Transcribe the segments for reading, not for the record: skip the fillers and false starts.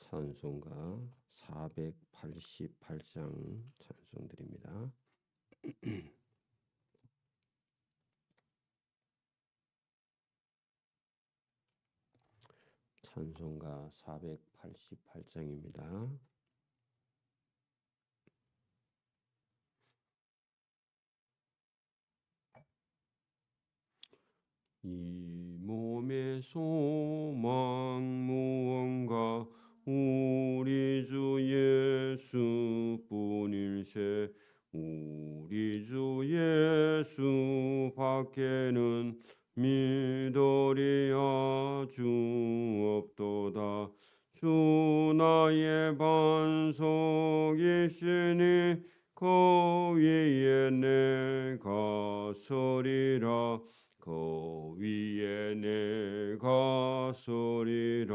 찬송가 488장 찬송드립니다. 찬송가 488장입니다. 이 몸의 소망 무언가 우리 주 예수뿐일세. 우리 주 예수 밖에는 믿으리 아주 없도다. 주 나의 반석이시니 그 위에 내가 서리라. 그 위에 내가 서리라.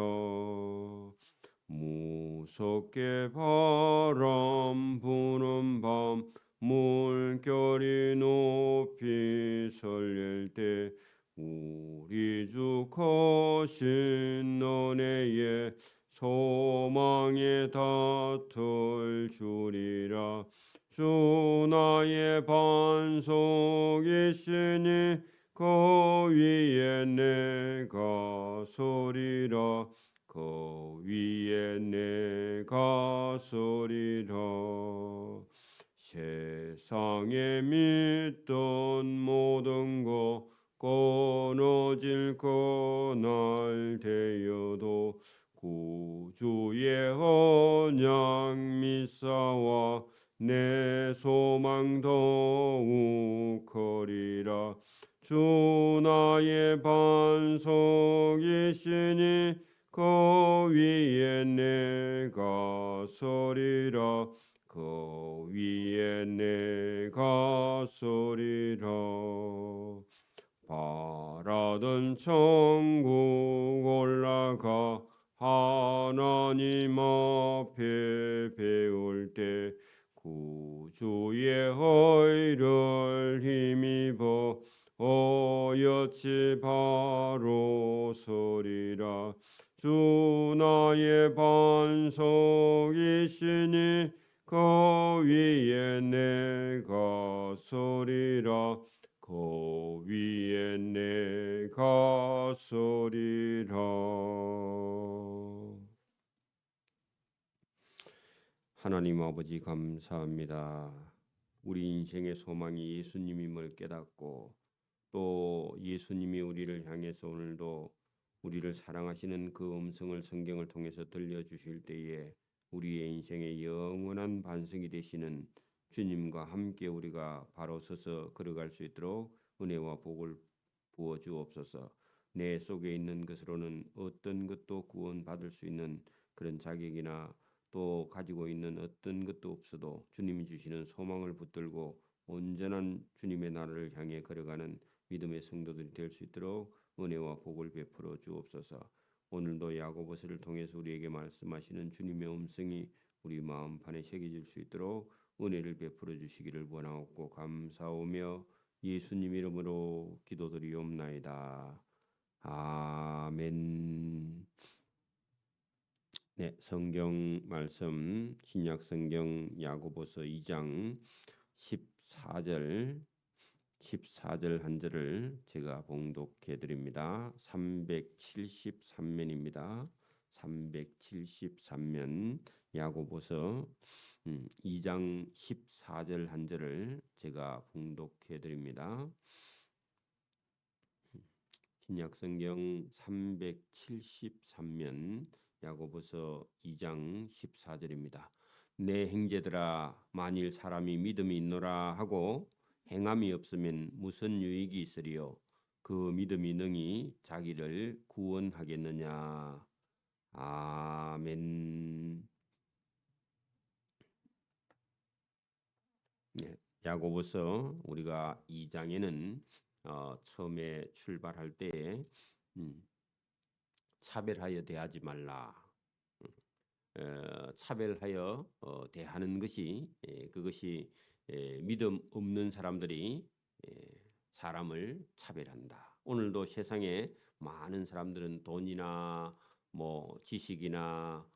무섭게 바람 부는 밤 물결이 높이 설릴 때 우리 주 거신 은혜에 소망에 닿을 주리라. 주 나의 반석이시니 그 위에 내가 서리라. 그 위에 내가 서리라. 세상에 믿던 모든 것 끊어질 그날 되어도 구주의 언약 믿사와 내 소망 더욱 커리라. 주 나의 반석이시니 그 위에 내가 서리라. 그 위에 내가 서리라. 바라던 천국 올라가 하나님 앞에 배울 때 구주의 의를 힘입어 어여치 바로 서리라. 주 나의 반석이시니 그 위에 내가 서리라. 그 위에 내가 서리라. 하나님 아버지 감사합니다. 우리 인생의 소망이 예수님임을 깨닫고 또 예수님이 우리를 향해서 오늘도 우리를 사랑하시는 그 음성을 성경을 통해서 들려주실 때에 우리의 인생의 영원한 반석이 되시는 주님과 함께 우리가 바로 서서 걸어갈 수 있도록 은혜와 복을 부어 주옵소서. 내 속에 있는 것으로는 어떤 것도 구원받을 수 있는 그런 자격이나 또 가지고 있는 어떤 것도 없어도 주님이 주시는 소망을 붙들고 온전한 주님의 나라를 향해 걸어가는 믿음의 성도들이 될 수 있도록 은혜와 복을 베풀어 주옵소서. 오늘도 야고보서를 통해서 우리에게 말씀하시는 주님의 음성이 우리 마음판에 새겨질 수 있도록 은혜를 베풀어 주시기를 원하옵고 감사오며 예수님 이름으로 기도드리옵나이다. 아멘. 네, 성경 말씀 신약 성경 야고보서 2장 14절 한 절을 제가 봉독해 드립니다. 373면입니다. 373면 야고보서 2장 14절 한 절을 제가 봉독해 드립니다. 신약 성경 373면 야고보서 2장 14절입니다. 내 형제들아 만일 사람이 믿음이 있노라 하고 행함이 없으면 무슨 유익이 있으리요? 그 믿음이 능히 자기를 구원하겠느냐? 아멘. 네, 야고보서 우리가 2장에는 처음에 출발할 때 차별하여 대하지 말라. 차별하여 대하는 것이 그것이 믿음 없는 사람들이 사람을 차별한다. 오늘도 세상에 많은 사람들은 돈이나 뭐 지식이나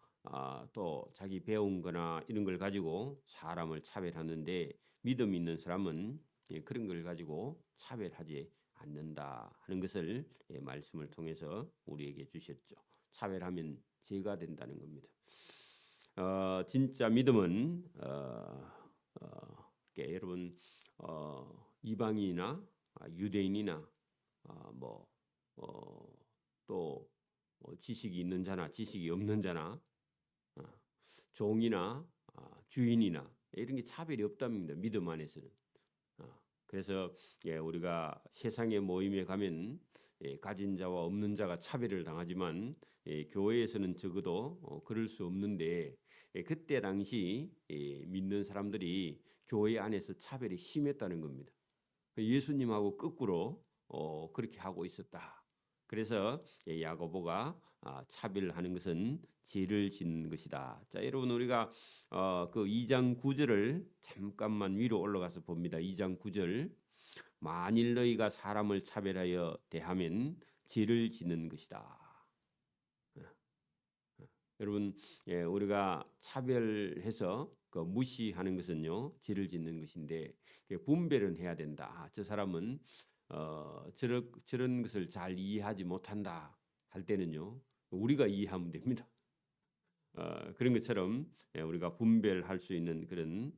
또 자기 배운 거나 이런 걸 가지고 사람을 차별하는데 믿음 있는 사람은 그런 걸 가지고 차별하지 않는다 하는 것을 말씀을 통해서 우리에게 주셨죠. 차별하면 죄가 된다는 겁니다. 진짜 믿음은 여러분 이방인이나 유대인이나 또 지식이 있는 자나 지식이 없는 자나 종이나 주인이나 이런 게 차별이 없답니다. 믿음 안에서는. 그래서 우리가 세상의 모임에 가면 가진 자와 없는 자가 차별을 당하지만 교회에서는 적어도 그럴 수 없는데 그때 당시 믿는 사람들이 교회 안에서 차별이 심했다는 겁니다. 예수님하고 거꾸로 그렇게 하고 있었다. 그래서 야고보가 차별하는 것은 죄를 짓는 것이다. 자, 여러분 우리가 그 2장 9절을 잠깐만 위로 올라가서 봅니다. 2장 9절. 만일 너희가 사람을 차별하여 대하면 죄를 짓는 것이다. 여러분 우리가 차별해서 그 무시하는 것은요 죄를 짓는 것인데 분별은 해야 된다. 저 사람은 저런 것을 잘 이해하지 못한다 할 때는요 우리가 이해하면 됩니다. 그런 것처럼 우리가 분별할 수 있는 그런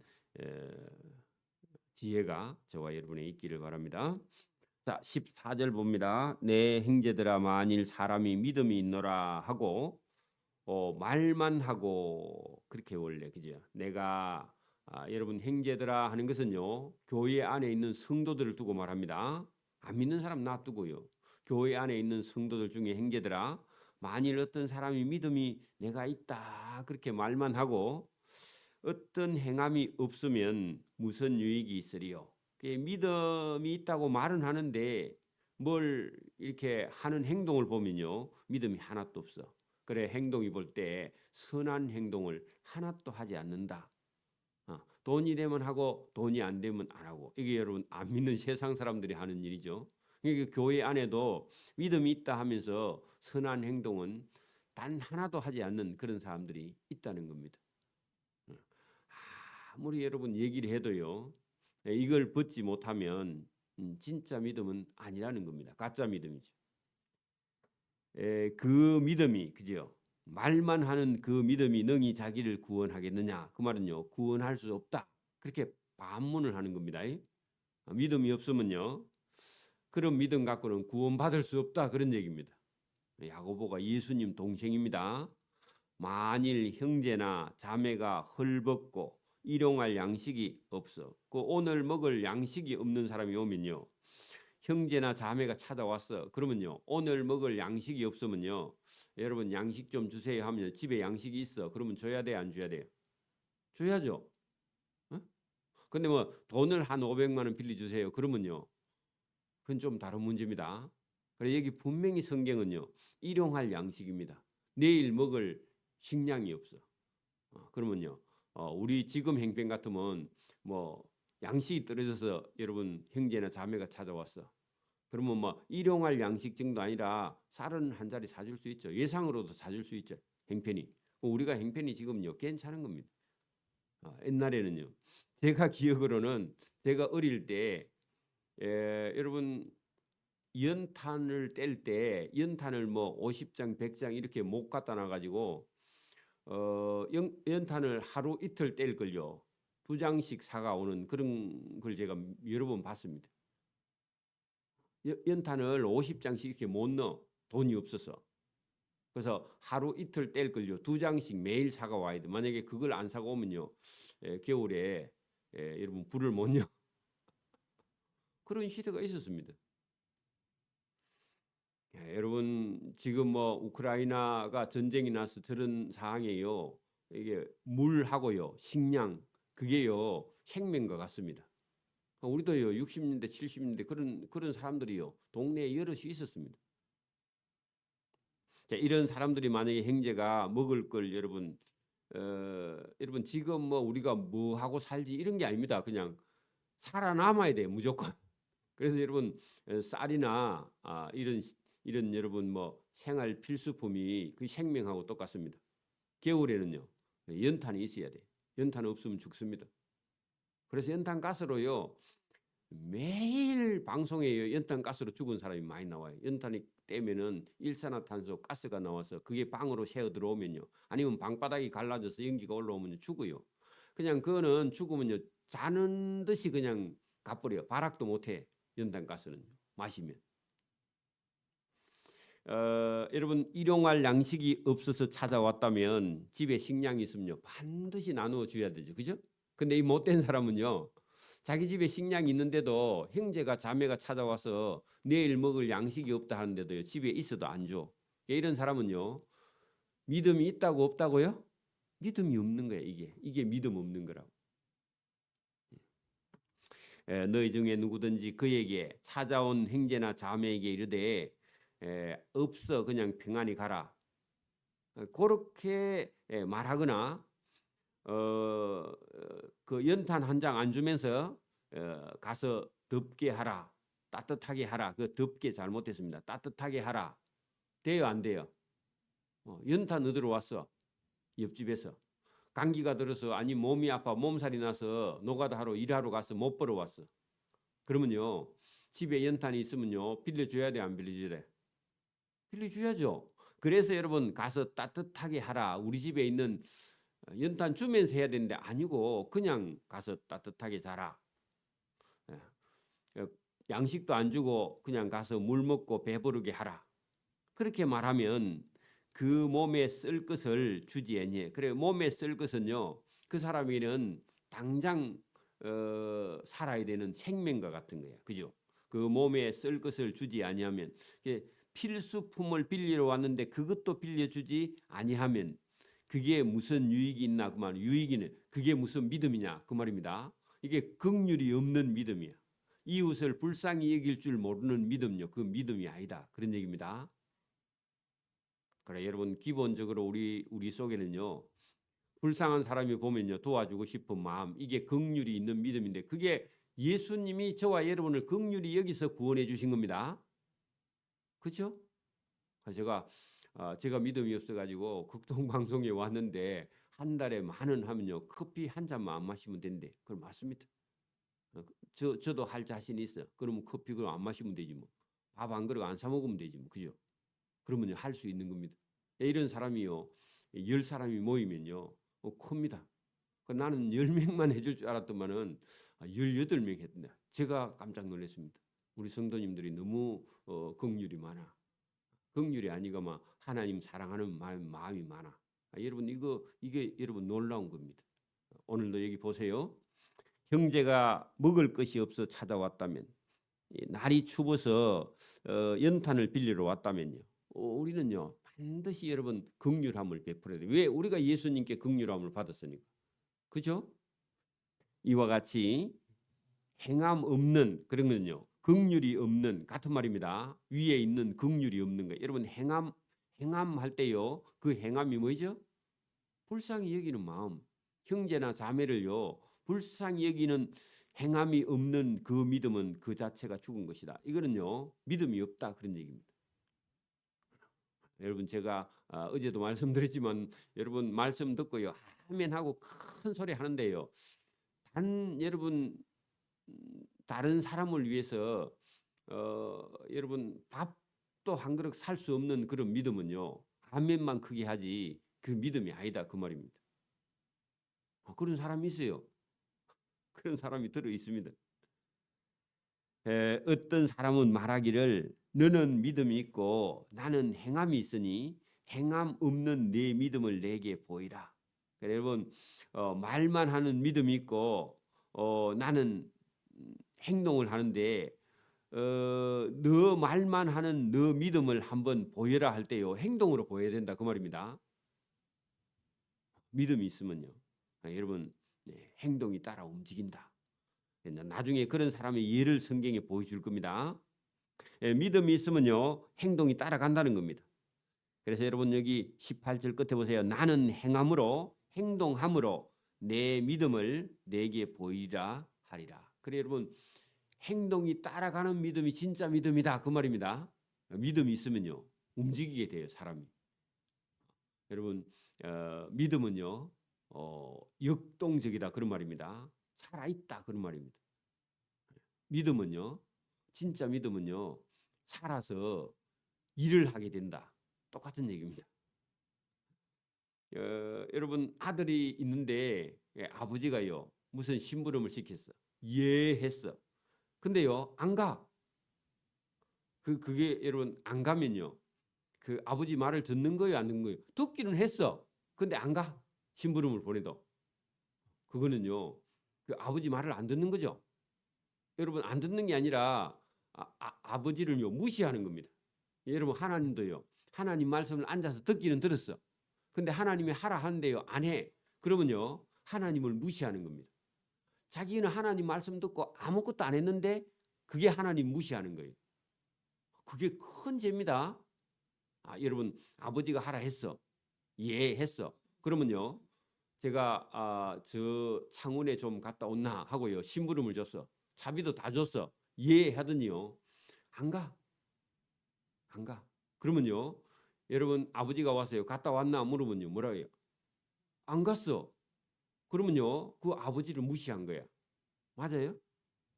지혜가 저와 여러분에 있기를 바랍니다. 자, 14절 봅니다. 내 형제들아 만일 사람이 믿음이 있노라 하고 말만 하고 그렇게 원래 그죠? 내가 여러분 형제들아 하는 것은요 교회 안에 있는 성도들을 두고 말합니다. 안 믿는 사람 놔두고요. 교회 안에 있는 성도들 중에 형제들아 만일 어떤 사람이 믿음이 내가 있다 그렇게 말만 하고 어떤 행함이 없으면 무슨 유익이 있으리요? 믿음이 있다고 말은 하는데 뭘 이렇게 하는 행동을 보면요 믿음이 하나도 없어. 그래 행동이 볼 때 선한 행동을 하나도 하지 않는다. 돈이 되면 하고 돈이 안 되면 안 하고 이게 여러분 안 믿는 세상 사람들이 하는 일이죠. 이게 교회 안에도 믿음이 있다 하면서 선한 행동은 단 하나도 하지 않는 그런 사람들이 있다는 겁니다. 아무리 여러분 얘기를 해도요 이걸 벗지 못하면 진짜 믿음은 아니라는 겁니다. 가짜 믿음이죠. 그 믿음이 그죠? 말만 하는 그 믿음이 능히 자기를 구원하겠느냐? 그 말은요 구원할 수 없다. 그렇게 반문을 하는 겁니다. 믿음이 없으면요 그런 믿음 갖고는 구원받을 수 없다 그런 얘기입니다. 야고보가 예수님 동생입니다. 만일 형제나 자매가 헐벗고 일용할 양식이 없어 그 오늘 먹을 양식이 없는 사람이 오면요 형제나 자매가 찾아왔어 그러면요 오늘 먹을 양식이 없으면요 여러분 양식 좀 주세요 하면 집에 양식이 있어 그러면 줘야 돼 안 줘야 돼요? 줘야죠. 어? 근데 뭐 돈을 한 500만 원 빌려주세요 그러면요 그건 좀 다른 문제입니다. 그래서 여기 분명히 성경은요 일용할 양식입니다. 내일 먹을 식량이 없어. 그러면요 우리 지금 행편 같으면 뭐 양식이 떨어져서 여러분 형제나 자매가 찾아왔어. 그러면 뭐 일용할 양식 정도 아니라 쌀은 한 자리 사줄 수 있죠. 예상으로도 사줄 수 있죠. 행편이. 우리가 행편이 지금요 괜찮은 겁니다. 옛날에는요. 제가 기억으로는 제가 어릴 때 여러분 연탄을 뗄 때 연탄을 뭐 50장 100장 이렇게 못 갖다 놔 가지고 연탄을 하루 이틀 뗄 걸요. 2장씩 사가 오는 그런 걸 제가 여러 번 봤습니다. 연탄을 50장씩 이렇게 못 넣어. 돈이 없어서. 그래서 하루 이틀 뗄 걸요. 2장씩 매일 사가 와야 돼. 만약에 그걸 안 사가 오면요. 겨울에 여러분 불을 못 여. 그런 시대가 있었습니다. 여러분 지금 뭐 우크라이나가 전쟁이 나서 저런 상황이에요. 이게 물하고요. 식량 그게요. 생명과 같습니다. 우리도요. 60년대 70년대 그런 사람들이요. 동네에 여럿이 있었습니다. 자, 이런 사람들이 만약에 형제가 먹을 걸 여러분 여러분 지금 뭐 우리가 뭐 하고 살지 이런 게 아닙니다. 그냥 살아남아야 돼요. 무조건. 그래서 여러분 쌀이나 이런 여러분 뭐 생활 필수품이 그 생명하고 똑같습니다. 겨울에는요 연탄이 있어야 돼. 연탄 없으면 죽습니다. 그래서 연탄 가스로요 매일 방송에 연탄 가스로 죽은 사람이 많이 나와요. 연탄이 떼면은 일산화탄소 가스가 나와서 그게 방으로 새어 들어오면요, 아니면 방바닥이 갈라져서 연기가 올라오면 죽어요. 그냥 그거는 죽으면요 자는 듯이 그냥 가버려. 발악도 못해. 연탄 가스는 마시면. 여러분 일용할 양식이 없어서 찾아왔다면 집에 식량이 있으면요 반드시 나누어 줘야 되죠, 그죠? 근데 이 못된 사람은요 자기 집에 식량이 있는데도 형제가 자매가 찾아와서 내일 먹을 양식이 없다 하는데도요 집에 있어도 안 줘. 이런 사람은요 믿음이 있다고 없다고요? 믿음이 없는 거예요. 이게 믿음 없는 거라고. 너희 중에 누구든지 그에게 찾아온 형제나 자매에게 이르되 없어 그냥 평안히 가라, 그렇게 말하거나 그 연탄 한 장 안 주면서 가서 덥게 하라, 따뜻하게 하라. 그 덥게 잘못했습니다. 따뜻하게 하라. 돼요 안 돼요? 연탄 얻으러 왔어. 옆집에서 감기가 들어서 아니 몸이 아파 몸살이 나서 노가다 하러 일하러 가서 못 벌어 왔어. 그러면요 집에 연탄이 있으면요 빌려줘야 돼 안 빌려줘야 돼? 빌려줘야죠. 그래서 여러분 가서 따뜻하게 하라. 우리 집에 있는 연탄 주면서 해야 되는데 아니고 그냥 가서 따뜻하게 자라. 양식도 안 주고 그냥 가서 물 먹고 배부르게 하라. 그렇게 말하면 그 몸에 쓸 것을 주지 아니해. 그래 몸에 쓸 것은요 그 사람에게는 당장 살아야 되는 생명과 같은 거야. 그죠? 그 몸에 쓸 것을 주지 아니하면 필수품을 빌리러 왔는데 그것도 빌려주지 아니하면 그게 무슨 유익이 있나 그 말. 유익이는 그게 무슨 믿음이냐 그 말입니다. 이게 긍휼이 없는 믿음이야. 이웃을 불쌍히 여길 줄 모르는 믿음요. 그 믿음이 아니다. 그런 얘기입니다. 그래 여러분 기본적으로 우리 속에는요 불쌍한 사람이 보면요 도와주고 싶은 마음, 이게 긍휼이 있는 믿음인데 그게 예수님이 저와 여러분을 긍휼히 여기서 구원해 주신 겁니다. 그렇죠? 제가 믿음이 없어가지고 극동 방송에 왔는데 한 달에 10,000원 하면요 커피 한 잔만 안 마시면 된대. 그럼 맞습니다. 저도 할 자신이 있어. 그러면 커피 그럼 안 마시면 되지 뭐. 밥 한 그릇 안 사 먹으면 되지 뭐. 그죠? 그러면 할 수 있는 겁니다. 이런 사람이요 10사람이 모이면요 큽니다. 나는 10명만 해줄 줄 알았더만은 18명 했다. 제가 깜짝 놀랐습니다. 우리 성도님들이 너무 긍휼이 많아. 긍휼이 아니고만 하나님 사랑하는 마음이 많아. 여러분 이게 여러분 놀라운 겁니다. 오늘도 여기 보세요. 형제가 먹을 것이 없어 찾아왔다면, 날이 추워서 연탄을 빌리러 왔다면요. 우리는요 반드시 여러분 긍휼함을 베풀어야 돼요. 왜? 우리가 예수님께 긍휼함을 받았으니까. 그죠? 이와 같이 행함 없는 그런 건요 긍휼이 없는 같은 말입니다. 위에 있는 긍휼이 없는 거. 여러분 행함 할 때요 그 행함이 뭐죠? 불쌍히 여기는 마음. 형제나 자매를요 불쌍히 여기는 행함이 없는 그 믿음은 그 자체가 죽은 것이다. 이거는요 믿음이 없다 그런 얘기입니다. 여러분 제가 어제도 말씀드렸지만 여러분 말씀 듣고요 아멘 하고 큰 소리 하는데요 여러분 다른 사람을 위해서 여러분 밥도 한 그릇 살 수 없는 그런 믿음은요 아멘만 크게 하지 그 믿음이 아니다 그 말입니다. 그런 사람이 있어요. 그런 사람이 들어 있습니다. 어떤 사람은 말하기를 너는 믿음이 있고 나는 행함이 있으니 행함 없는 내 믿음을 내게 보이라. 그래, 여러분 말만 하는 믿음이 있고 나는 행동을 하는데 너 말만 하는 너 믿음을 한번 보여라 할 때요 행동으로 보여야 된다 그 말입니다. 믿음이 있으면요 여러분 행동이 따라 움직인다. 나중에 그런 사람의 예를 성경에 보여줄 겁니다. 믿음이 있으면요 행동이 따라간다는 겁니다. 그래서 여러분 여기 18절 끝에 보세요. 나는 행함으로 행동함으로 내 믿음을 내게 보이라 하리라. 그래 여러분 행동이 따라가는 믿음이 진짜 믿음이다 그 말입니다. 믿음이 있으면요 움직이게 돼요 사람이. 여러분 믿음은요 역동적이다 그런 말입니다. 살아있다 그런 말입니다. 믿음은요 진짜 믿음은요 살아서 일을 하게 된다. 똑같은 얘기입니다. 여러분 아들이 있는데 아버지가요 무슨 심부름을 시켰어. 했어. 근데요 안 가. 그게 여러분 안 가면요 그 아버지 말을 듣는 거예요 안 듣는 거예요? 듣기는 했어. 근데 안 가. 심부름을 보내도. 그거는요 그 아버지 말을 안 듣는 거죠. 여러분 안 듣는 게 아니라 아버지를요 무시하는 겁니다. 여러분 하나님도요 하나님 말씀을 앉아서 듣기는 들었어. 근데 하나님이 하라 하는데요 안 해. 그러면요 하나님을 무시하는 겁니다. 자기는 하나님 말씀 듣고 아무것도 안 했는데 그게 하나님 무시하는 거예요. 그게 큰 죄입니다. 여러분 아버지가 하라 했어. 했어. 그러면요 제가 저 창원에 좀 갔다 온나 하고요 심부름을 줬어. 차비도 다 줬어. 하더니요 안 가. 안 가. 그러면요 여러분 아버지가 와서요 갔다 왔나 물으면요 뭐라 해요? 안 갔어. 그러면요 그 아버지를 무시한 거야. 맞아요?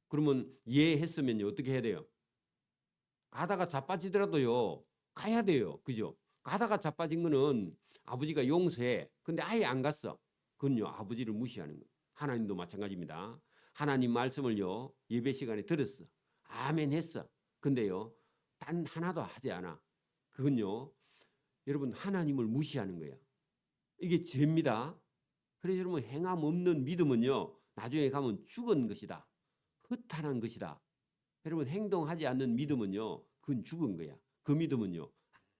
그러면 했으면요 어떻게 해야 돼요? 가다가 자빠지더라도요 가야 돼요. 그죠? 가다가 자빠진 거는 아버지가 용서해. 근데 아예 안 갔어. 그건요 아버지를 무시하는 거예요. 하나님도 마찬가지입니다. 하나님 말씀을요 예배 시간에 들었어. 아멘 했어. 근데요 단 하나도 하지 않아. 그건요 여러분 하나님을 무시하는 거야. 이게 죄입니다. 그래서 여러분 행함 없는 믿음은요 나중에 가면 죽은 것이다. 허탄한 것이다. 여러분 행동하지 않는 믿음은요 그건 죽은 거야. 그 믿음은요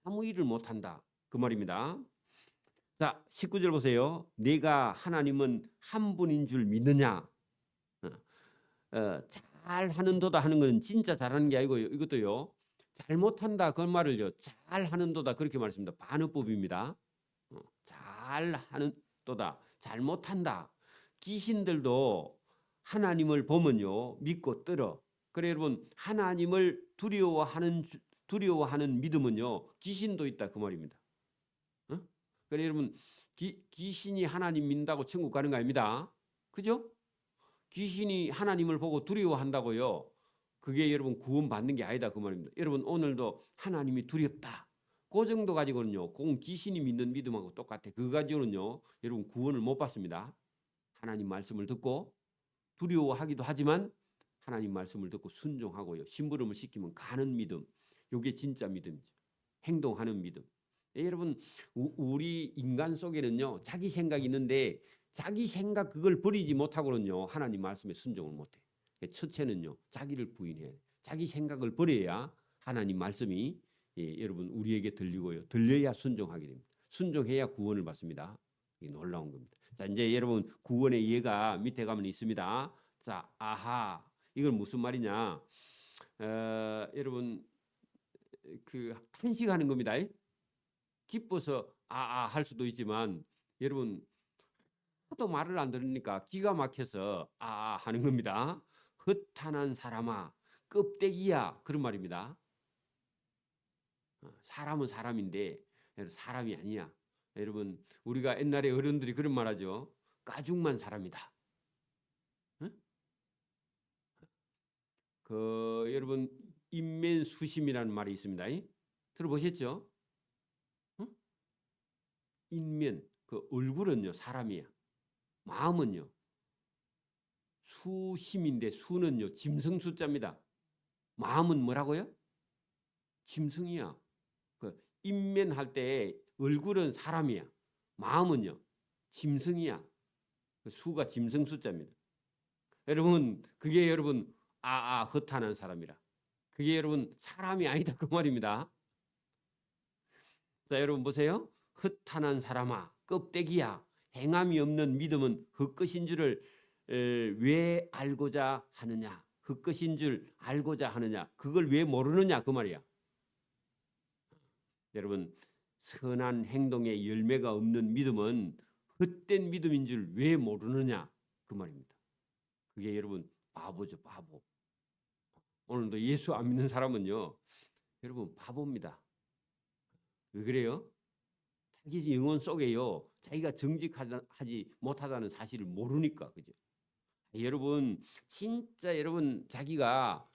아무 일을 못한다. 그 말입니다. 자 19절 보세요. 내가 하나님은 한 분인 줄 믿느냐. 잘하는도다 하는 건 진짜 잘하는 게 아니고요. 이것도요 잘못한다 그 말을요 잘하는도다 그렇게 말했습니다. 반어법입니다. 잘하는도다 잘못한다. 귀신들도 하나님을 보면요 믿고 떨어. 그래 여러분 하나님을 두려워하는 믿음은요 귀신도 있다 그 말입니다. 그래 여러분 귀신이 하나님 믿는다고 천국 가는 거 아닙니다. 그죠? 귀신이 하나님을 보고 두려워한다고요. 그게 여러분 구원받는 게 아니다 그 말입니다. 여러분 오늘도 하나님이 두렵다. 그 정도 가지고는요. 그건 귀신이 믿는 믿음하고 똑같아. 그거 가지고는요. 여러분 구원을 못 받습니다. 하나님 말씀을 듣고 두려워하기도 하지만 하나님 말씀을 듣고 순종하고요. 심부름을 시키면 가는 믿음. 이게 진짜 믿음이죠. 행동하는 믿음. 여러분 우리 인간 속에는요. 자기 생각이 있는데 자기 생각 그걸 버리지 못하고는요. 하나님 말씀에 순종을 못해. 첫째는요. 자기를 부인해야 돼. 자기 생각을 버려야 하나님 말씀이 여러분 우리에게 들리고요. 들려야 순종하게 됩니다. 순종해야 구원을 받습니다. 이게 놀라운 겁니다. 자 이제 여러분 구원의 예가 밑에 가면 있습니다. 자 아하 이건 무슨 말이냐? 여러분 그 탄식하는 겁니다. 기뻐서 할 수도 있지만 여러분 하도 말을 안 들으니까 기가 막혀서 하는 겁니다. 허탄한 사람아 껍데기야 그런 말입니다. 사람은 사람인데 사람이 아니야. 여러분 우리가 옛날에 어른들이 그런 말하죠. 가죽만 사람이다. 여러분 인면수심이라는 말이 있습니다. 들어보셨죠? 인면 그 얼굴은요 사람이야. 마음은요 수심인데 수는요 짐승 숫자입니다. 마음은 뭐라고요? 짐승이야. 그 인면할 때 얼굴은 사람이야. 마음은요 짐승이야. 그 수가 짐승 숫자입니다. 여러분 그게 여러분 허탄한 사람이라. 그게 여러분 사람이 아니다 그 말입니다. 자 여러분 보세요. 허탄한 사람아 껍데기야 행함이 없는 믿음은 헛것인 줄을 왜 알고자 하느냐. 헛것인 줄 알고자 하느냐. 그걸 왜 모르느냐 그 말이야. 여러분 선한 행동의 열매가 없는 믿음은 헛된 믿음인 줄 왜 모르느냐 그 말입니다. 그게 여러분 바보죠 바보. 오늘도 예수 안 믿는 사람은요 여러분 바보입니다. 왜 그래요? 자기 영혼 속에요. 자기가 정직하지 못하다는 사실을 모르니까. 그죠? 여러분 진짜 여러분 자기가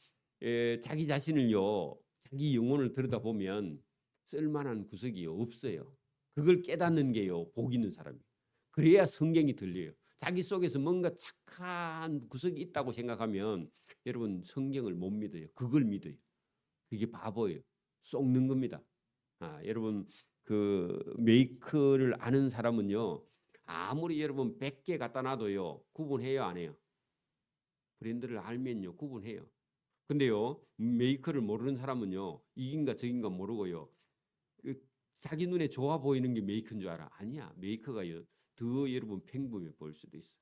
자기 자신을요. 자기 영혼을 들여다보면 쓸만한 구석이 없어요. 그걸 깨닫는 게요. 복 있는 사람이에요. 그래야 성경이 들려요. 자기 속에서 뭔가 착한 구석이 있다고 생각하면 여러분 성경을 못 믿어요. 그걸 믿어요. 그게 바보예요. 속는 겁니다. 여러분 그 메이커를 아는 사람은요. 아무리 여러분 100개 갖다 놔도요. 구분해요, 안 해요? 브랜드를 알면요. 구분해요. 근데요. 메이커를 모르는 사람은요. 이긴가 저긴가 모르고요. 자기 눈에 좋아 보이는 게 메이커인 줄 알아. 아니야. 메이커가요. 더 여러분 평범해 보일 수도 있어.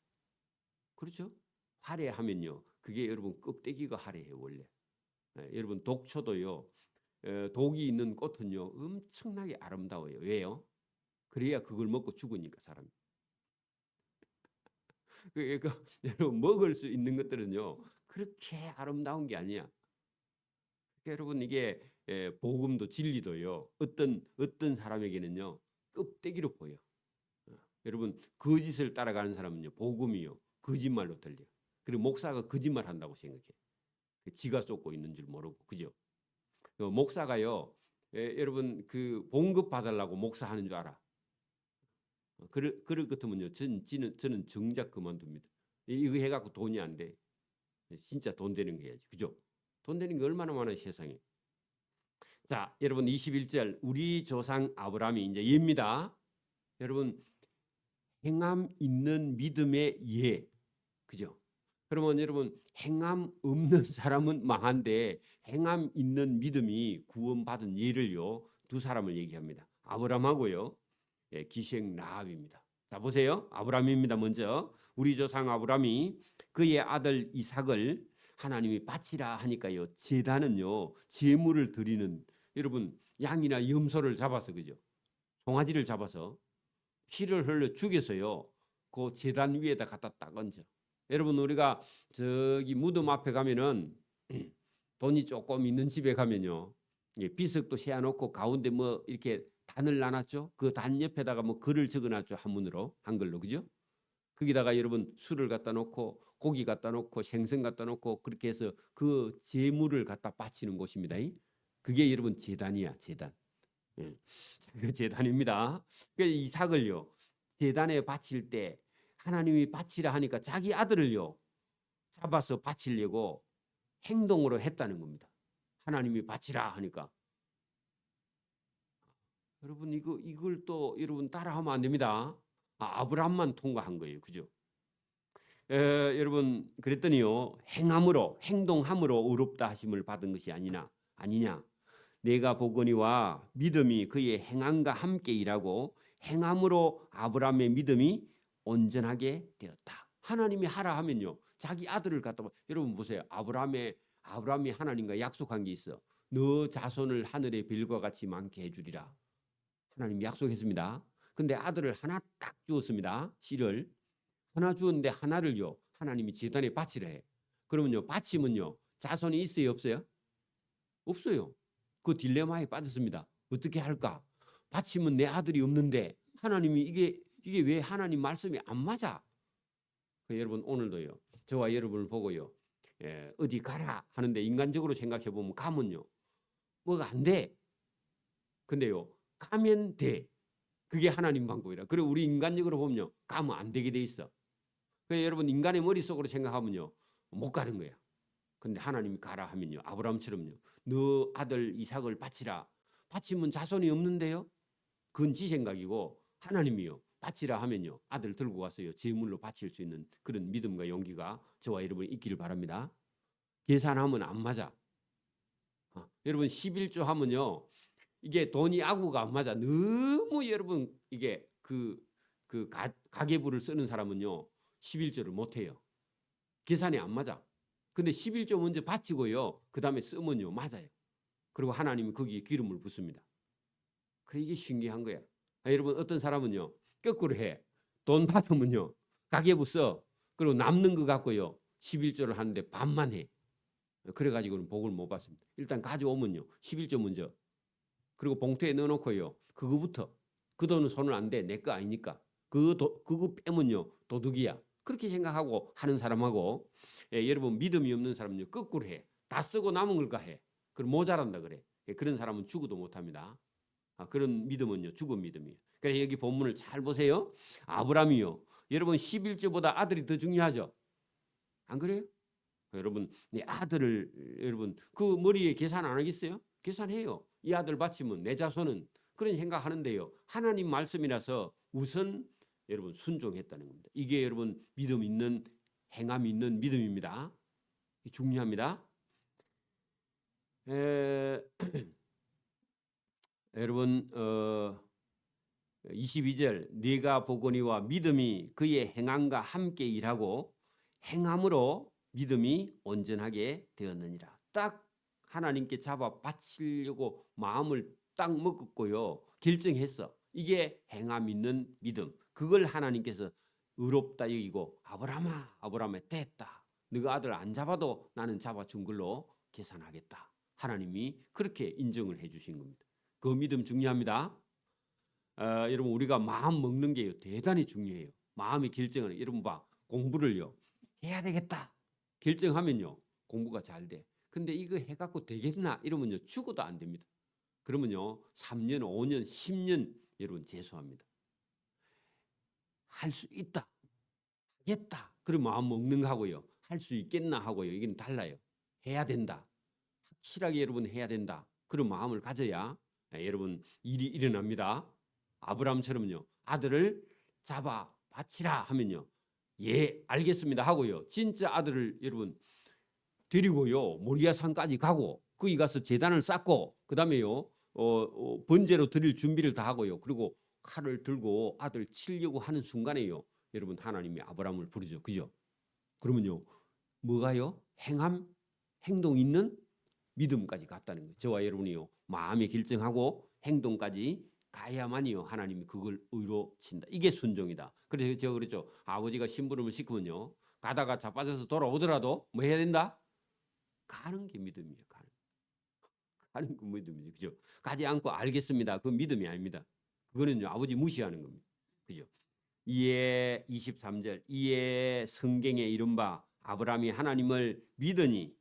그렇죠? 화려하면요. 그게 여러분 껍데기가 화려해요, 원래. 여러분 독초도요. 독이 있는 꽃은요. 엄청나게 아름다워요. 왜요? 그래야 그걸 먹고 죽으니까 사람이. 그러니까 여러분 먹을 수 있는 것들은요. 그렇게 아름다운 게 아니야. 여러분 이게 복음도 진리도요. 어떤 사람에게는요. 껍데기로 보여. 여러분 거짓을 따라가는 사람은요. 복음이요. 거짓말로 들려. 그리고 목사가 거짓말 한다고 생각해. 지가 쏟고 있는 줄 모르고. 그죠? 목사가요. 여러분 그 봉급 받으려고 목사하는 줄 알아. 그럴 것같으면요. 저는 정작 그만둡니다. 이거 해갖고 돈이 안 돼. 진짜 돈 되는 거 해야지. 그죠? 돈 되는 게 얼마나 많아요, 세상에. 자, 여러분 21절 우리 조상 아브라함이 이제 예입니다. 여러분 행함 있는 믿음의 예. 그죠? 그러면 여러분 행함 없는 사람은 망한데 행함 있는 믿음이 구원받은 예를요. 두 사람을 얘기합니다. 아브라함하고요. 기생 라합입니다. 자, 보세요. 아브라함입니다. 먼저 우리 조상 아브라함이 그의 아들 이삭을 하나님이 바치라 하니까요. 제단은요. 제물을 드리는 여러분 양이나 염소를 잡아서 그죠? 송아지를 잡아서 피를 흘려 죽여서요. 그 제단 위에다 갖다 딱 얹어. 여러분 우리가 저기 무덤 앞에 가면은 돈이 조금 있는 집에 가면요. 비석도 세워놓고 가운데 뭐 이렇게 단을 놔놨죠. 그 단 옆에다가 뭐 글을 적어놨죠. 한문으로 한글로 그죠? 거기다가 여러분 술을 갖다 놓고 고기 갖다 놓고 생선 갖다 놓고 그렇게 해서 그 제물을 갖다 바치는 곳입니다. 그게 여러분 제단이야. 제단. 그 제단입니다. 그 이삭을요. 제단에 바칠 때 하나님이 바치라 하니까 자기 아들을요. 잡아서 바치려고 행동으로 했다는 겁니다. 하나님이 바치라 하니까. 여러분 이걸 또 여러분 따라하면 안 됩니다. 아브라함만 통과한 거예요. 그죠? 여러분 그랬더니요. 행동함으로 의롭다 하심을 받은 것이 아니냐. 내가 보거니와 믿음이 그의 행함과 함께 일하고 행함으로 아브라함의 믿음이 온전하게 되었다. 하나님이 하라 하면요. 자기 아들을 갖다 여러분 보세요. 아브라함이 하나님과 약속한 게 있어. 너 자손을 하늘의 별과 같이 많게 해주리라. 하나님이 약속했습니다. 근데 아들을 하나 딱 주었습니다. 씨를 하나 주었는데 하나를요. 하나님이 제단에 바치라 해. 그러면요. 바치면요. 자손이 있어요, 없어요? 없어요. 그 딜레마에 빠졌습니다. 어떻게 할까? 바치면 내 아들이 없는데 하나님이 이게 왜 하나님 말씀이 안 맞아? 여러분 오늘도요. 저와 여러분을 보고요. 어디 가라 하는데 인간적으로 생각해 보면 가면요. 뭐가 안 돼. 근데요. 가면 돼. 그게 하나님 방법이라. 그리고 우리 인간적으로 보면요. 가면 안 되게 돼 있어. 그래서 여러분 인간의 머릿속으로 생각하면요. 못 가는 거야. 근데 하나님이 가라 하면요. 아브라함처럼요. 너 아들 이삭을 바치라. 바치면 자손이 없는데요. 그건 지 생각이고 하나님이요. 바치라 하면요. 아들 들고 가서요. 제물로 바칠 수 있는 그런 믿음과 용기가 저와 여러분이 있기를 바랍니다. 계산하면 안 맞아. 여러분 11조 하면요. 이게 돈이 아구가 안 맞아. 너무 여러분 이게 가계부를 쓰는 사람은요. 11조를 못 해요. 계산이 안 맞아. 근데 11조 먼저 바치고요. 그다음에 쓰면요. 맞아요. 그리고 하나님이 거기에 기름을 붓습니다. 그래 이게 신기한 거야. 여러분 어떤 사람은요. 거꾸로 해. 돈 받으면요. 가계부 써. 그리고 남는 거 갖고요. 11조를 하는데 반만 해. 그래가지고는 복을 못 받습니다. 일단 가져오면요. 11조 먼저. 그리고 봉투에 넣어놓고요. 그거부터 그 돈은 손을 안 대. 내 거 아니니까. 그거 빼면요 도둑이야. 그렇게 생각하고 하는 사람하고 여러분 믿음이 없는 사람은요 거꾸로 해. 다 쓰고 남은 걸 해. 그럼 모자란다 그래. 그런 사람은 죽어도 못합니다. 그런 믿음은요 죽은 믿음이에요. 그래서 여기 본문을 잘 보세요. 아브라함이요. 여러분 11조보다 아들이 더 중요하죠. 안 그래요? 여러분 이 아들을 여러분 그 머리에 계산 안 하겠어요? 계산해요. 이 아들 바치면 내 자손은 그런 생각하는데요. 하나님 말씀이라서 우선 여러분 순종했다는 겁니다. 이게 여러분 믿음 있는 행함 있는 믿음입니다. 중요합니다. 여러분 22절 네가 보거니와 믿음이 그의 행함과 함께 일하고 행함으로 믿음이 온전하게 되었느니라. 딱 하나님께 잡아 바치려고 마음을 딱 먹었고요. 결정했어. 이게 행함 있는 믿음. 그걸 하나님께서 의롭다 여기고 아브라함아 됐다. 네가 아들 안 잡아도 나는 잡아준 걸로 계산하겠다. 하나님이 그렇게 인정을 해주신 겁니다. 그 믿음 중요합니다. 여러분 우리가 마음 먹는 게 대단히 중요해요. 마음의 결정은 여러분 봐 공부를요 해야 되겠다 결정하면요 공부가 잘 돼. 근데 이거 해갖고 되겠나 이러면요 죽어도 안 됩니다. 그러면요 3년 5년 10년 여러분 재수합니다. 할 수 있다 하겠다 그런 마음 먹는 거하고요 할 수 있겠나 하고요 이건 달라요. 해야 된다 확실하게 여러분 해야 된다 그런 마음을 가져야 여러분 일이 일어납니다. 아브라함처럼요 아들을 잡아 바치라 하면요 예 알겠습니다 하고요 진짜 아들을 여러분 데리고요 모리아 산까지 가고 거기 가서 제단을 쌓고 그 다음에요 번제로 드릴 준비를 다 하고요 그리고 칼을 들고 아들 치려고 하는 순간에요 여러분 하나님이 아브라함을 부르죠. 그죠? 그러면요 뭐가요? 행동 있는 믿음까지 갔다는 거예요. 저와 여러분이요 마음에 결정하고 행동까지 가야만이요 하나님이 그걸 의로친다. 이게 순종이다. 그래서 제가 그랬죠. 아버지가 심부름을 시키면요 가다가 자빠져서 돌아오더라도 뭐 해야 된다? 가는 게 믿음이에요. 가는 게 믿음이죠. 그죠? 가지 않고 알겠습니다. 그 믿음이 아닙니다. 그거는요 아버지 무시하는 겁니다. 그죠? 이에 23절 이에 성경에 이른바 아브라함이 하나님을 믿으니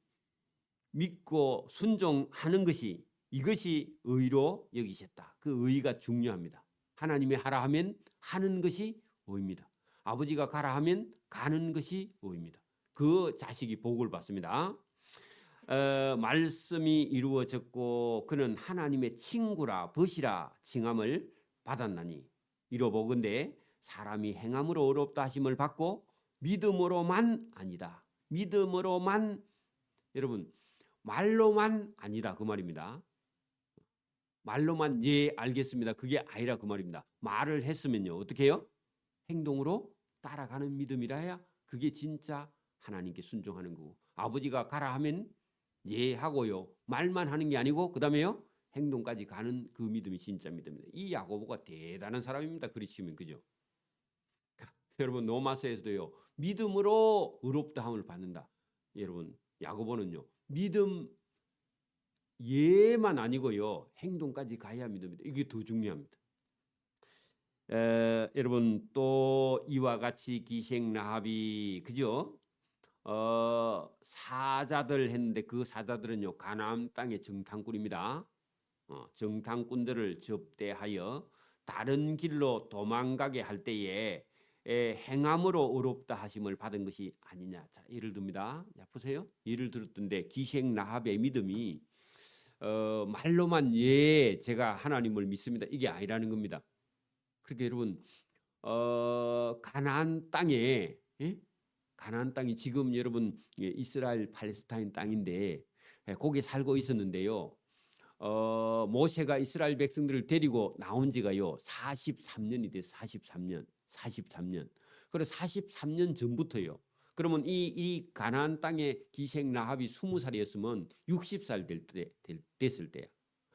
믿고 순종하는 것이 이것이 의로 여기셨다. 그 의가 중요합니다. 하나님이 하라 하면 하는 것이 의입니다. 아버지가 가라 하면 가는 것이 의입니다. 그 자식이 복을 받습니다. 말씀이 이루어졌고 그는 하나님의 친구라 벗이라 칭함을 받았나니 이로보건대 사람이 행함으로 어렵다 하심을 받고 믿음으로만 아니다. 믿음으로만 여러분 말로만 아니라 그 말입니다. 말로만 예 알겠습니다. 그게 아니라 그 말입니다. 말을 했으면요 어떻게 해요? 행동으로 따라가는 믿음이라야 그게 진짜 하나님께 순종하는 거고 아버지가 가라 하면 예 하고요 말만 하는 게 아니고 그 다음에요 행동까지 가는 그 믿음이 진짜 믿음입니다. 이 야고보가 대단한 사람입니다. 그러시면 그죠? 여러분 로마서에서도요 믿음으로 의롭다함을 받는다. 여러분 야고보는요 믿음 예만 아니고요 행동까지 가야 믿음입니다. 이게 더 중요합니다. 여러분 또 이와 같이 기생 라합이 그죠? 사자들 했는데 그 사자들은요 가나안 땅의 정탐꾼입니다. 정탐꾼들을 접대하여 다른 길로 도망가게 할 때에 행함으로 의롭다 하심을 받은 것이 아니냐. 자, 예를 듭니다. 자, 보세요. 예를 들었던데 기생 라합의 믿음이 말로만 예 제가 하나님을 믿습니다. 이게 아니라는 겁니다. 그렇게 여러분 가나안 땅에 가나안 땅이 지금 여러분 이스라엘 팔레스타인 땅인데 거기 살고 있었는데요. 모세가 이스라엘 백성들을 데리고 나온 지가요 43년이 돼요. 43년. 그래서 43년 전부터요. 그러면 이 가나안 땅의 기생 라합이 20살이었으면 60살 됐을 때야.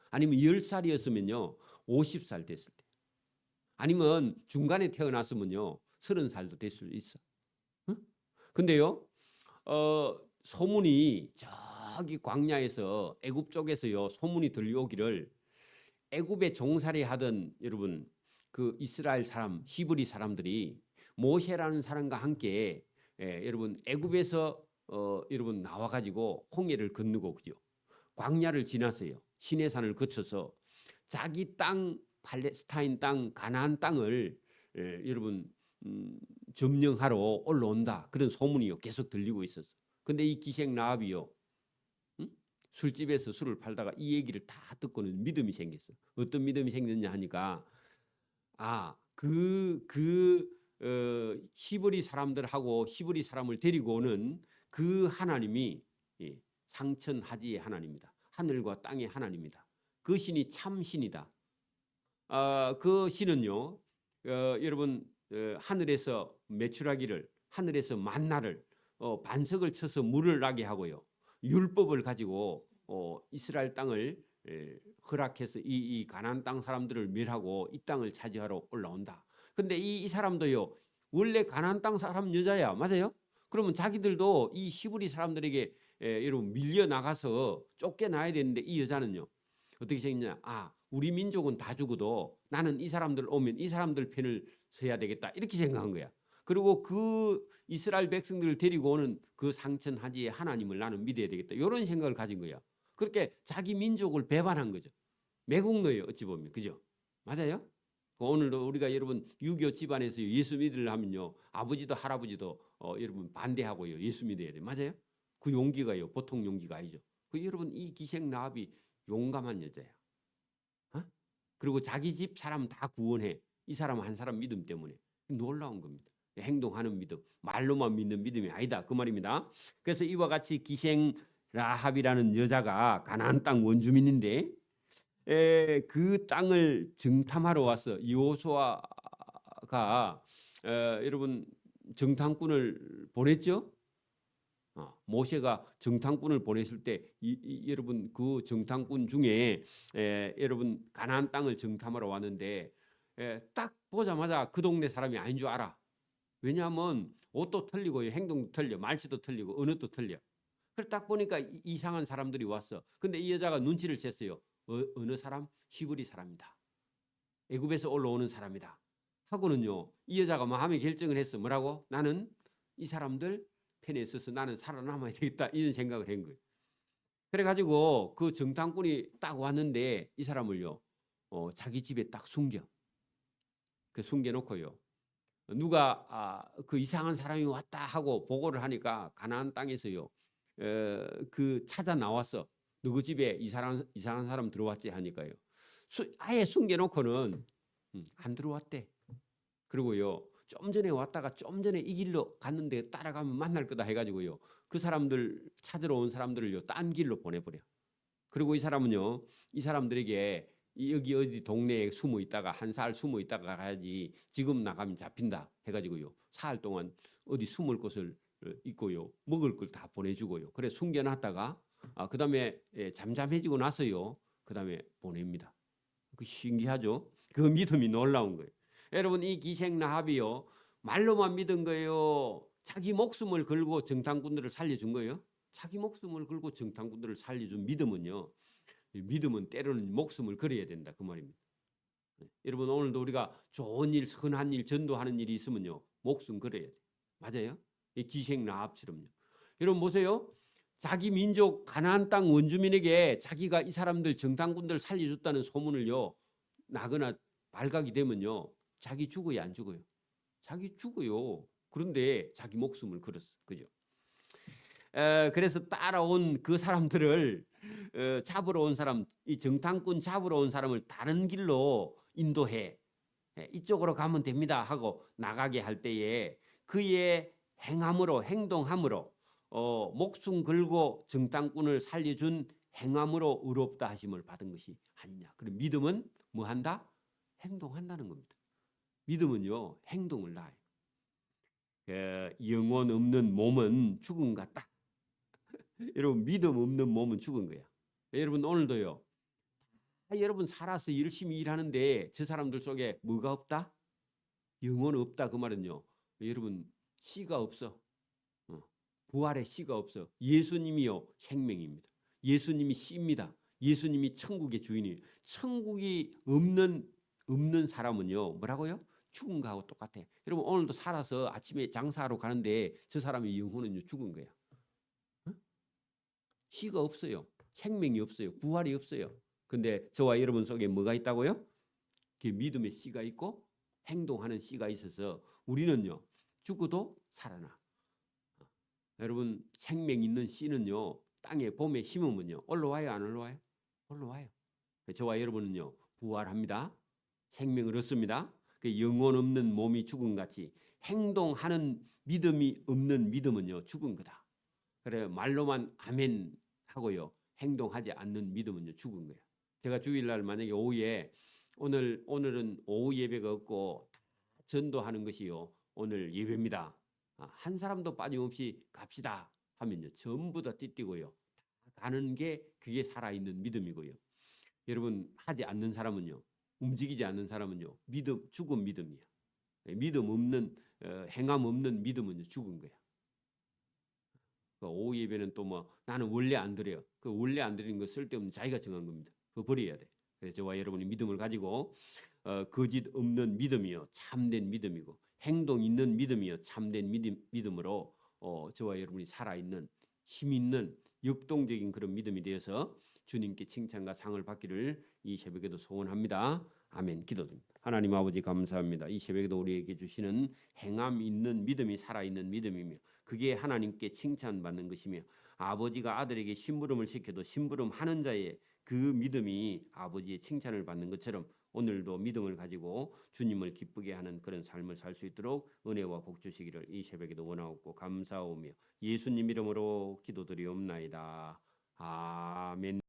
아니면 10살이었으면요 50살 됐을 때. 아니면 중간에 태어났으면요 30살도 될 수 있어. 응? 근데요 소문이 저기 광야에서 애굽 쪽에서요 소문이 들려오기를 애굽에 종살이 하던 여러분 그 이스라엘 사람 히브리 사람들이 모세라는 사람과 함께 여러분 애굽에서 여러분 나와 가지고 홍해를 건너고 그죠. 광야를 지났어요. 시내산을 거쳐서 자기 땅 팔레스타인 땅 가나안 땅을 여러분 점령하러 올라온다. 그런 소문이요. 계속 들리고 있었어. 근데 이 기생 라합이요. 술집에서 술을 팔다가 이 얘기를 다 듣고는 믿음이 생겼어. 어떤 믿음이 생겼냐 하니까 히브리 사람들하고 히브리 사람을 데리고 오는 그 하나님이 상천하지의 하나님이다. 하늘과 땅의 하나님이다. 그 신이 참 신이다. 그 신은요, 여러분 하늘에서 메추라기를 하늘에서 만나를 반석을 쳐서 물을 나게 하고요. 율법을 가지고 이스라엘 땅을 허락해서 이 가나안 땅 사람들을 멸하고 이 땅을 차지하러 올라온다. 근데 이 사람도요 원래 가나안 땅 사람 여자야, 맞아요? 그러면 자기들도 이 히브리 사람들에게 여러분 밀려 나가서 쫓겨나야 되는데 이 여자는요 어떻게 생겼냐? 우리 민족은 다 죽어도 나는 이 사람들 오면 이 사람들 편을 서야 되겠다 이렇게 생각한 거야. 그리고 그 이스라엘 백성들을 데리고 오는 그 상천하지의 하나님을 나는 믿어야 되겠다 이런 생각을 가진 거야. 그렇게 자기 민족을 배반한 거죠. 매국노예요 어찌 보면, 그죠? 맞아요? 오늘도 우리가 여러분 유교 집안에서 예수 믿으려 하면요 아버지도 할아버지도 여러분 반대하고요 예수 믿어야 돼. 맞아요? 그 용기가요 보통 용기가 아니죠. 여러분 이 기생 라합이 용감한 여자야. 그리고 자기 집 사람 다 구원해. 이 사람 한 사람 믿음 때문에. 놀라운 겁니다. 행동하는 믿음, 말로만 믿는 믿음이 아니다 그 말입니다. 그래서 이와 같이 기생 라합이라는 여자가 가나안 땅 원주민인데 그 땅을 정탐하러 왔어. 여호수아가 여러분 정탐꾼을 보냈죠. 모세가 정탐꾼을 보냈을 때 여러분 그 정탐꾼 중에 여러분 가나안 땅을 정탐하러 왔는데 딱 보자마자 그 동네 사람이 아닌 줄 알아. 왜냐하면 옷도 틀리고 행동도 틀려, 말씨도 틀리고 언어도 틀려. 그래 딱 보니까 이상한 사람들이 왔어. 근데 이 여자가 눈치를 챘어요. 어느 사람? 히브리 사람이다. 애굽에서 올라오는 사람이다. 하고는요 이 여자가 마음의 결정을 했어. 뭐라고? 나는 이 사람들 편에 있어서 나는 살아남아야 되겠다 이런 생각을 한 거예요. 그래가지고 그 정탐꾼이 딱 왔는데 이 사람을요 자기 집에 딱 숨겨. 그 숨겨놓고요. 누가 그 이상한 사람이 왔다 하고 보고를 하니까 가나안 땅에서요 그 찾아 나왔어. 누구 집에 이상한 사람 들어왔지 하니까요. 아예 숨겨놓고는 안 들어왔대. 그리고요 좀 전에 왔다가 좀 전에 이 길로 갔는데 따라가면 만날 거다 해가지고요 그 사람들 찾으러 온 사람들을요 딴 길로 보내버려. 그리고 이 사람은요 이 사람들에게 여기 어디 동네에 숨어 있다가 한 사흘 숨어 있다가 가야지 지금 나가면 잡힌다 해가지고요 사흘 동안 어디 숨을 곳을 있고요 먹을 걸 다 보내주고요 그래 숨겨놨다가 그 다음에 잠잠해지고 나서요 그 다음에 보냅니다. 그 신기하죠? 그 믿음이 놀라운 거예요. 여러분 이 기생 라합이요 말로만 믿은 거예요? 자기 목숨을 걸고 정탐꾼들을 살려준 거예요? 자기 목숨을 걸고 정탐꾼들을 살려준 믿음은요 믿음은 때로는 목숨을 걸어야 된다 그 말입니다. 여러분 오늘도 우리가 좋은 일, 선한 일, 전도하는 일이 있으면요 목숨 걸어야 돼. 맞아요? 이 기생 라합처럼요. 여러분 보세요. 자기 민족 가나안 땅 원주민에게 자기가 이 사람들 정탐꾼들 살려줬다는 소문을요 나거나 발각이 되면요 자기 죽어요 안 죽어요? 자기 죽어요. 그런데 자기 목숨을 걸었어. 그죠? 그래서 따라온 그 사람들을 잡으러 온 사람, 이 정탐꾼 잡으러 온 사람을 다른 길로 인도해. 이쪽으로 가면 됩니다 하고 나가게 할 때에 그의 행동함으로 목숨 걸고 정탐꾼을 살려준 행함으로 의롭다 하심을 받은 것이 아니냐. 그럼 믿음은 뭐 한다? 행동한다는 겁니다. 믿음은요 행동을 낳아요. 영혼 없는 몸은 죽은 것 같다. 여러분 믿음 없는 몸은 죽은 거야. 여러분 오늘도요 여러분 살아서 열심히 일하는데 저 사람들 속에 뭐가 없다? 영혼 없다 그 말은요 여러분 씨가 없어. 부활의 씨가 없어. 예수님이요 생명입니다. 예수님이 씨입니다. 예수님이 천국의 주인이에요. 천국이 없는 없는 사람은요, 뭐라고요? 죽은 거하고 똑같아. 여러분 오늘도 살아서 아침에 장사하러 가는데 저 사람의 영혼은요 죽은 거야. 씨가 없어요. 생명이 없어요. 부활이 없어요. 근데 저와 여러분 속에 뭐가 있다고요? 그 믿음의 씨가 있고 행동하는 씨가 있어서 우리는요 죽어도 살아나. 여러분 생명 있는 씨는요 땅에 봄에 심으면요 올라와요 안 올라와요? 올라와요. 저와 여러분은요 부활합니다. 생명을 얻습니다. 그 영혼 없는 몸이 죽은 같이 행동하는 믿음이 없는 믿음은요 죽은 거다. 그래 말로만 아멘 하고요 행동하지 않는 믿음은요 죽은 거야. 제가 주일날 만약에 오후에 오늘은 오후 예배가 없고 전도하는 것이요 오늘 예배입니다. 한 사람도 빠짐없이 갑시다 하면요 전부 다 띠뛰고요 가는 게 그게 살아있는 믿음이고요. 여러분 하지 않는 사람은요 움직이지 않는 사람은요 믿음 죽은 믿음이야. 믿음 없는 행함 없는 믿음은요 죽은 거야. 오후 예배는 또 뭐 나는 원래 안 드려요. 그 원래 안 드리는 거 쓸데없는 자기가 정한 겁니다. 그거 버려야 돼. 그래서 저와 여러분이 믿음을 가지고 거짓 없는 믿음이요 참된 믿음이고 행동 있는 믿음이요 참된 믿음으로 저와 여러분이 살아있는 힘 있는 역동적인 그런 믿음이 되어서 주님께 칭찬과 상을 받기를 이 새벽에도 소원합니다. 아멘. 기도드립니다. 하나님 아버지 감사합니다. 이 새벽에도 우리에게 주시는 행함 있는 믿음이 살아있는 믿음이며 그게 하나님께 칭찬받는 것이며 아버지가 아들에게 심부름을 시켜도 심부름하는 자의 그 믿음이 아버지의 칭찬을 받는 것처럼 오늘도 믿음을 가지고 주님을 기쁘게 하는 그런 삶을 살 수 있도록 은혜와 복 주시기를 이 새벽에도 원하옵고 감사하오며 예수님 이름으로 기도드리옵나이다. 아멘.